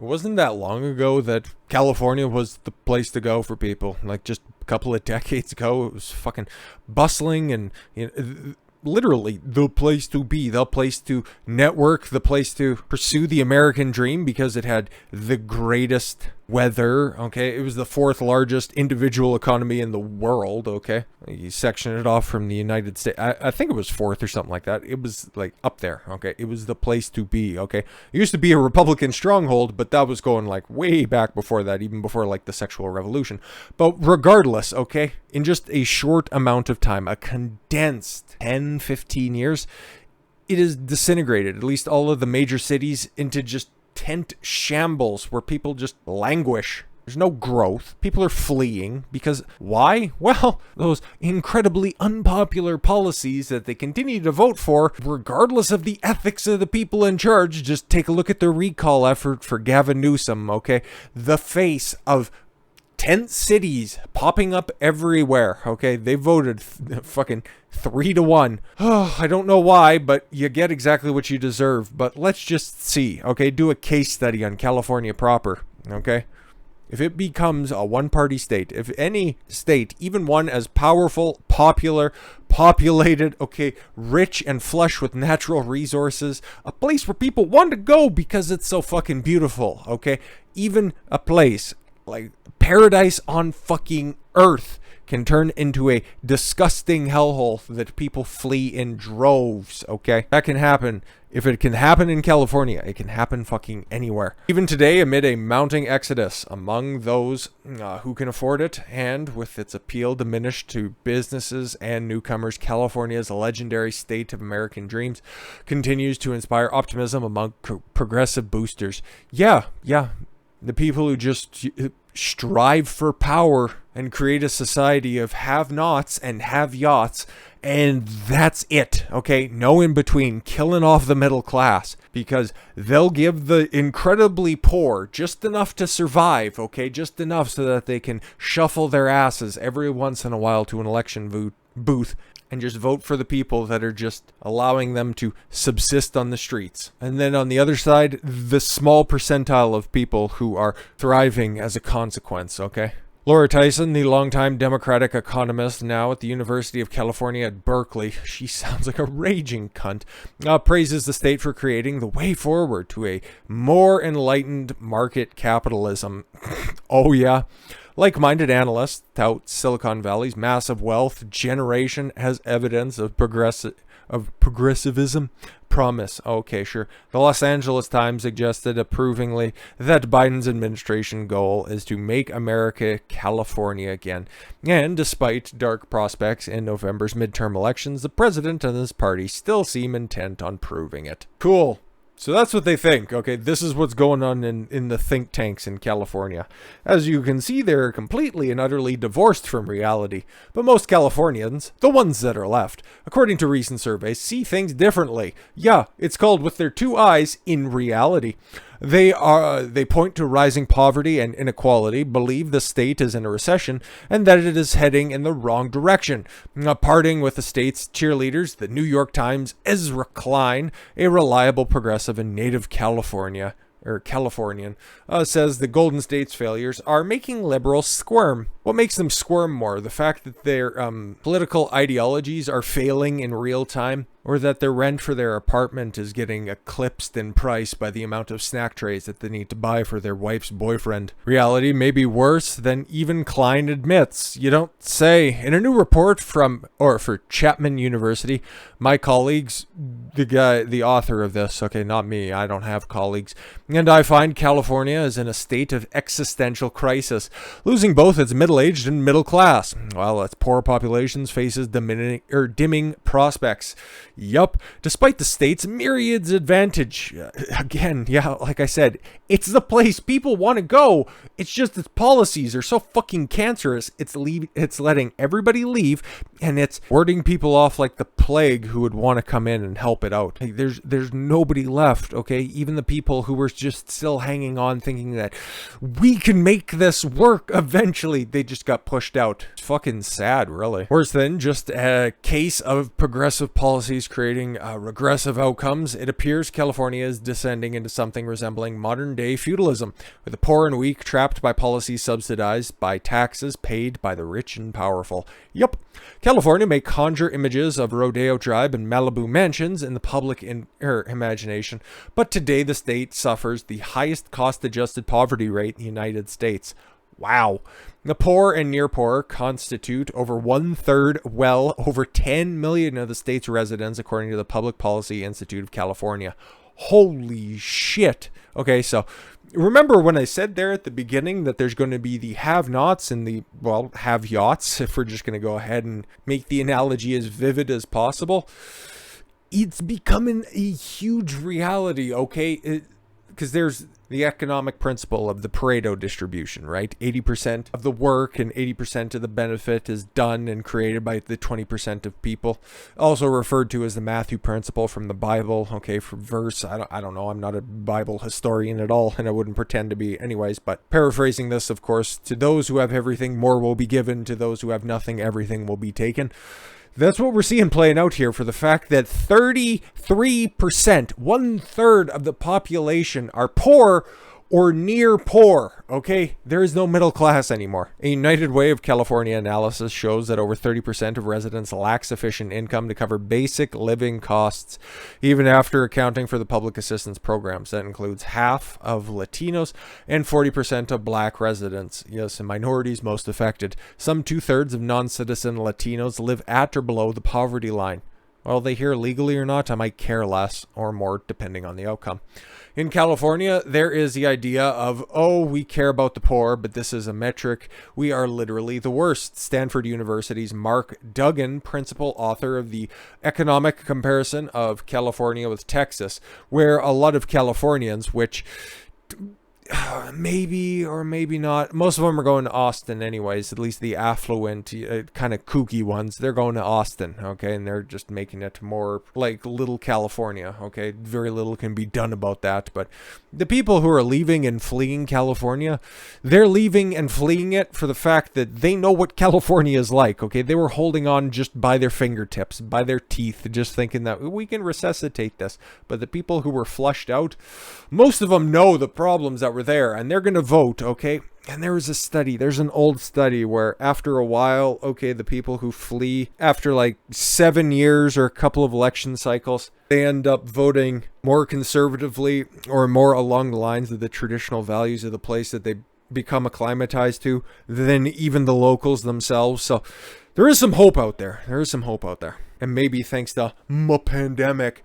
It wasn't that long ago that California was the place to go for people. Like just a couple of decades ago, it was fucking bustling and literally the place to be, the place to network, the place to pursue the American dream because it had the greatest weather, okay? It was the fourth largest individual economy in the world, okay? You section it off from the United States. I think it was fourth or something like that. It was like up there, okay? It was the place to be, okay? It used to be a Republican stronghold, but that was going like way back before that, even before like the sexual revolution. But regardless, okay? In just a short amount of time, a condensed 10, 15 years, it is disintegrated, at least all of the major cities, into just tent shambles where people just languish. There's no growth. People are fleeing because why? Well, those incredibly unpopular policies that they continue to vote for, regardless of the ethics of the people in charge. Just take a look at the recall effort for Gavin Newsom, okay? The face of tent cities popping up everywhere, okay? They voted fucking 3-1. Oh, I don't know why, but you get exactly what you deserve. But let's just see, okay? Do a case study on California proper, okay? If it becomes a one-party state, if any state, even one as powerful, popular, populated, okay, rich and flush with natural resources, a place where people want to go because it's so fucking beautiful, okay? Even a place like paradise on fucking earth can turn into a disgusting hellhole that people flee in droves, okay? That can happen. If it can happen in California, it can happen fucking anywhere. Even today, amid a mounting exodus among those who can afford it, and with its appeal diminished to businesses and newcomers, California's legendary state of American dreams continues to inspire optimism among progressive boosters. Yeah, the people who just strive for power and create a society of have-nots and have-yachts, and that's it, okay? No in between, killing off the middle class, because they'll give the incredibly poor just enough to survive, okay? Just enough so that they can shuffle their asses every once in a while to an election booth and just vote for the people that are just allowing them to subsist on the streets. And then on the other side, the small percentile of people who are thriving as a consequence, okay? Laura Tyson, the longtime Democratic economist, now at the University of California at Berkeley, she sounds like a raging cunt, praises the state for creating the way forward to a more enlightened market capitalism. Oh yeah. Like-minded analysts tout Silicon Valley's massive wealth generation as evidence of progressivism promise. Okay, sure. The Los Angeles Times suggested approvingly that Biden's administration goal is to make America California again. And despite dark prospects in November's midterm elections, the president and his party still seem intent on proving it. Cool. So that's what they think, okay? This is what's going on in the think tanks in California. As you can see, they're completely and utterly divorced from reality. But most Californians, the ones that are left, according to recent surveys, see things differently. Yeah, it's called with their two eyes in reality. They point to rising poverty and inequality, believe the state is in a recession, and that it is heading in the wrong direction. Parting with the state's cheerleaders, the New York Times' Ezra Klein, a reliable progressive in native Californian, says the Golden State's failures are making liberals squirm. What makes them squirm more? The fact that their political ideologies are failing in real time, or that their rent for their apartment is getting eclipsed in price by the amount of snack trays that they need to buy for their wife's boyfriend. Reality may be worse than even Klein admits. You don't say. In a new report for Chapman University, my colleagues, the author of this, okay, not me, I don't have colleagues, and I find California is in a state of existential crisis, losing both its middle-aged and middle class, while its poor populations faces dimming prospects. Yup, despite the state's myriads advantage. Again, yeah, like I said, it's the place people want to go. It's just its policies are so fucking cancerous. It's letting everybody leave, and it's warding people off like the plague who would want to come in and help it out. Like, there's nobody left, okay? Even the people who were just still hanging on thinking that we can make this work eventually, they just got pushed out. It's fucking sad, really. Worse than just a case of progressive policies creating regressive outcomes, it appears California is descending into something resembling modern-day feudalism, with the poor and weak trapped by policies subsidized by taxes paid by the rich and powerful. Yup. California may conjure images of Rodeo Drive and Malibu mansions in the public imagination, but today the state suffers the highest cost-adjusted poverty rate in the United States. Wow. The poor and near poor constitute over 1/3, well, over 10 million of the state's residents, according to the Public Policy Institute of California. Holy shit. Okay, so remember when I said there at the beginning that there's going to be the have-nots and the, well, have-yachts, if we're just going to go ahead and make the analogy as vivid as possible? It's becoming a huge reality, okay? Because there's the economic principle of the Pareto distribution, right? 80% of the work and 80% of the benefit is done and created by the 20% of people. Also referred to as the Matthew principle from the Bible, okay, for verse. I don't know. I'm not a Bible historian at all, and I wouldn't pretend to be anyways. But paraphrasing this, of course, to those who have everything, more will be given. To those who have nothing, everything will be taken. That's what we're seeing playing out here, for the fact that 33%, 1/3 of the population are poor or near poor, okay? There is no middle class anymore. A United Way of California analysis shows that over 30% of residents lack sufficient income to cover basic living costs, even after accounting for the public assistance programs. That includes half of Latinos and 40% of black residents. Yes, and minorities most affected. Some 2/3 of non-citizen Latinos live at or below the poverty line. Well, they here legally or not, I might care less or more depending on the outcome. In California, there is the idea of, oh, we care about the poor, but this is a metric. We are literally the worst. Stanford University's Mark Duggan, principal author of the Economic Comparison of California with Texas, where a lot of Californians, which maybe or maybe not, most of them are going to Austin anyways, at least the affluent, kind of kooky ones, they're going to Austin, okay, and they're just making it more like little California, okay, very little can be done about that, but the people who are leaving and fleeing California, they're leaving and fleeing it for the fact that they know what California is like, okay, they were holding on just by their fingertips, by their teeth, just thinking that we can resuscitate this, but the people who were flushed out, most of them know the problems that were there, and they're going to vote, okay? And there was a study, there's an old study where after a while, okay, the people who flee after like 7 years or a couple of election cycles, they end up voting more conservatively or more along the lines of the traditional values of the place that they become acclimatized to than even the locals themselves. So there is some hope out there. There is some hope out there. And maybe thanks to the pandemic,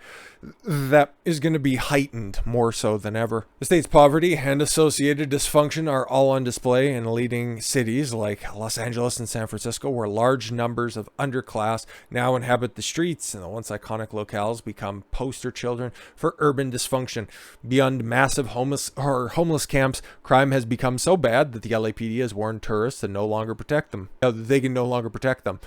that is going to be heightened more so than ever. The state's poverty and associated dysfunction are all on display in leading cities like Los Angeles and San Francisco, where large numbers of underclass now inhabit the streets, and the once iconic locales become poster children for urban dysfunction. Beyond massive homeless camps, crime has become so bad that the LAPD has warned tourists to no longer protect them. They can no longer protect them.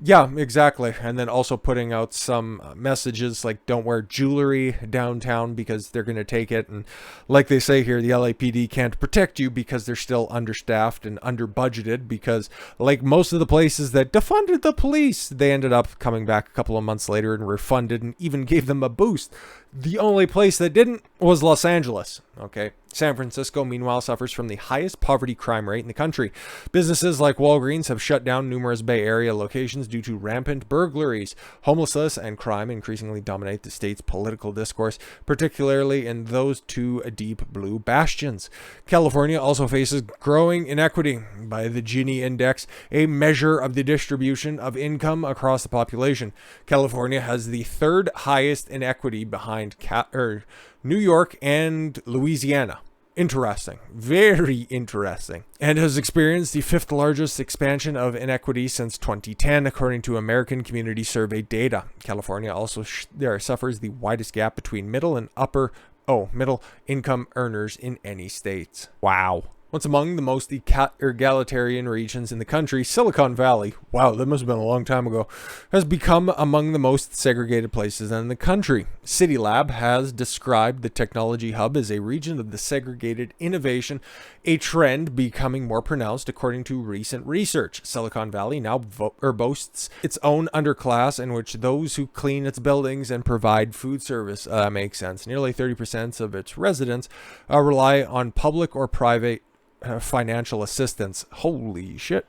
Yeah, exactly. And then also putting out some messages like don't wear jewelry downtown because they're going to take it. And like they say here, the LAPD can't protect you because they're still understaffed and under budgeted, because like most of the places that defunded the police, they ended up coming back a couple of months later and refunded and even gave them a boost. The only place that didn't was Los Angeles. Okay. San Francisco, meanwhile, suffers from the highest poverty crime rate in the country. Businesses like Walgreens have shut down numerous Bay Area locations due to rampant burglaries. Homelessness and crime increasingly dominate the state's political discourse, particularly in those two deep blue bastions. California also faces growing inequity by the Gini Index, a measure of the distribution of income across the population. California has the third highest inequity behind New York and Louisiana. Interesting. Very interesting. And has experienced the fifth largest expansion of inequity since 2010, according to American Community Survey data. California also suffers the widest gap between middle income earners in any states. Wow. Once among the most egalitarian regions in the country, Silicon Valley, wow, that must have been a long time ago, has become among the most segregated places in the country. CityLab has described the technology hub as a region of the segregated innovation, a trend becoming more pronounced according to recent research. Silicon Valley now boasts its own underclass in which those who clean its buildings and provide food service makes sense. Nearly 30% of its residents rely on public or private financial assistance. Holy shit.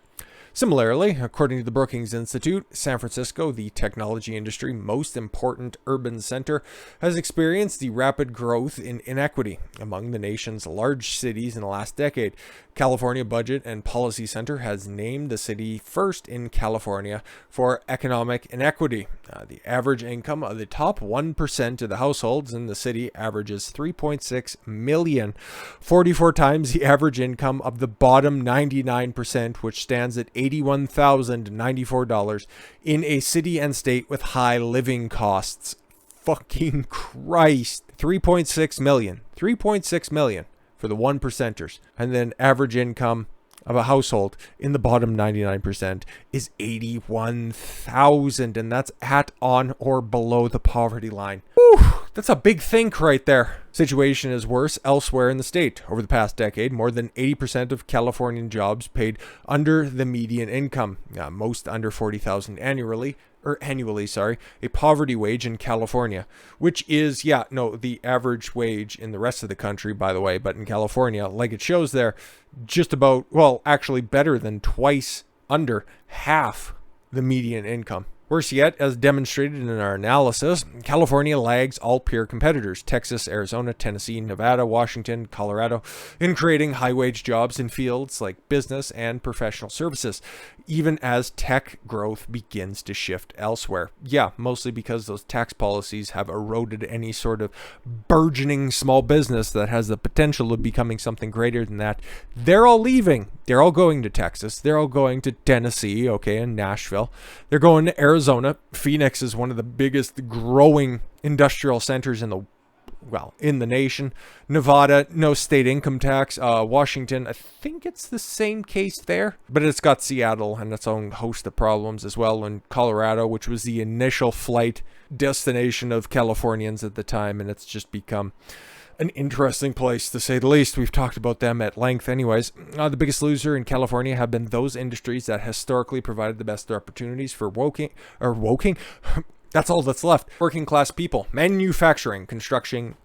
Similarly, according to the Brookings Institute, San Francisco, the technology industry most important urban center, has experienced the rapid growth in inequity among the nation's large cities in the last decade. California Budget and Policy Center has named the city first in California for economic inequity. The average income of the top 1% of the households in the city averages $3.6 million, 44 times the average income of the bottom 99%, which stands at $81,094 in a city and state with high living costs. Fucking Christ. 3.6 million. 3.6 million for the 1%ers. And then average income of a household in the bottom 99% is 81,000, and that's at, on, or below the poverty line. Whew, that's a big think right there. Situation is worse elsewhere in the state. Over the past decade, more than 80% of Californian jobs paid under the median income, most under $40,000 annually, a poverty wage in California, which is, the average wage in the rest of the country, by the way, but in California, like it shows there, just about, actually better than twice under half the median income. Worse yet, as demonstrated in our analysis, California lags all peer competitors, Texas, Arizona, Tennessee, Nevada, Washington, Colorado, in creating high-wage jobs in fields like business and professional services, even as tech growth begins to shift elsewhere. Yeah, mostly because those tax policies have eroded any sort of burgeoning small business that has the potential of becoming something greater than that. They're all leaving. They're all going to Texas. They're all going to Tennessee, and Nashville. They're going to Arizona. Phoenix is one of the biggest growing industrial centers in the nation. Nevada, no state income tax. Washington, I think it's the same case there, but it's got Seattle and its own host of problems as well. And Colorado, which was the initial flight destination of Californians at the time, and it's just become an interesting place, to say the least. We've talked about them at length anyways. The biggest loser in California have been those industries that historically provided the best opportunities for that's all that's left. Working class people, manufacturing, construction,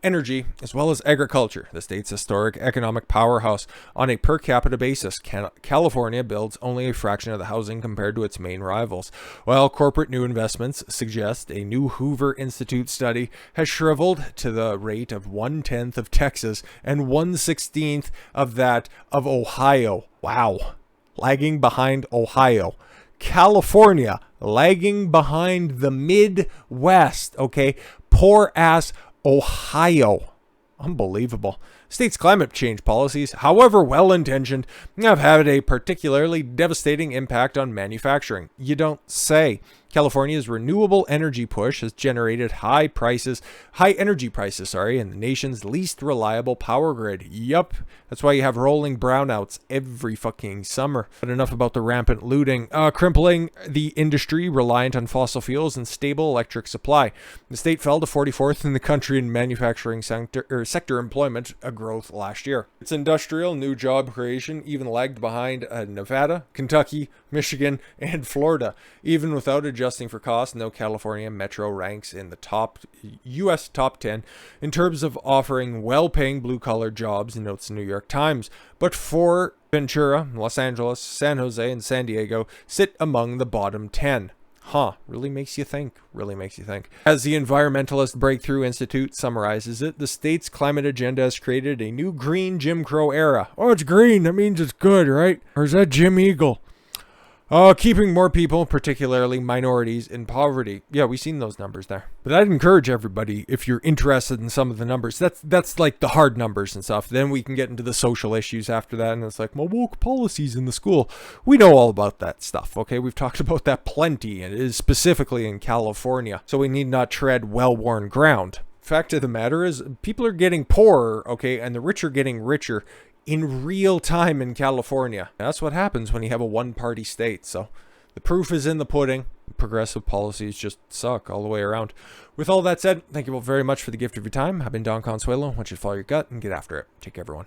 energy, as well as agriculture. The state's historic economic powerhouse. On a per capita basis, California builds only a fraction of the housing compared to its main rivals. While corporate new investments suggest a new Hoover Institute study has shriveled to the rate of 1/10 of Texas and 1/16 of that of Ohio. Wow. Lagging behind Ohio. California lagging behind the Midwest, poor ass Ohio. Unbelievable. State's climate change policies, however well-intentioned, have had a particularly devastating impact on manufacturing. You don't say. California's renewable energy push has generated high energy prices, in the nation's least reliable power grid. Yup. That's why you have rolling brownouts every fucking summer. But enough about the rampant looting. Crippling the industry reliant on fossil fuels and stable electric supply. The state fell to 44th in the country in manufacturing sector employment growth last year. Its industrial new job creation even lagged behind Nevada, Kentucky, Michigan, and Florida. Even without adjusting for cost, no California metro ranks in the U.S. top 10 in terms of offering well-paying blue-collar jobs, notes the New York Times. But for Ventura, Los Angeles, San Jose, and San Diego sit among the bottom 10. Really makes you think. As the Environmentalist Breakthrough Institute summarizes it, the state's climate agenda has created a new green Jim Crow era. Oh, it's green. That means it's good, right? Or is that Jim Eagle? Keeping more people, particularly minorities, in poverty. Yeah, we've seen those numbers there. But I'd encourage everybody, if you're interested in some of the numbers, that's like the hard numbers and stuff. Then we can get into the social issues after that, and it's like, woke policies in the school. We know all about that stuff, We've talked about that plenty, and it is specifically in California, so we need not tread well-worn ground. fact of the matter is people are getting poorer, okay, and the rich are getting richer in real time in California. That's what happens when you have a one-party state. So the proof is in the pudding. Progressive policies just suck all the way around. With all that said, thank you all very much for the gift of your time. I've been Don Consuelo. I want you to follow your gut and get after it. Take care, everyone.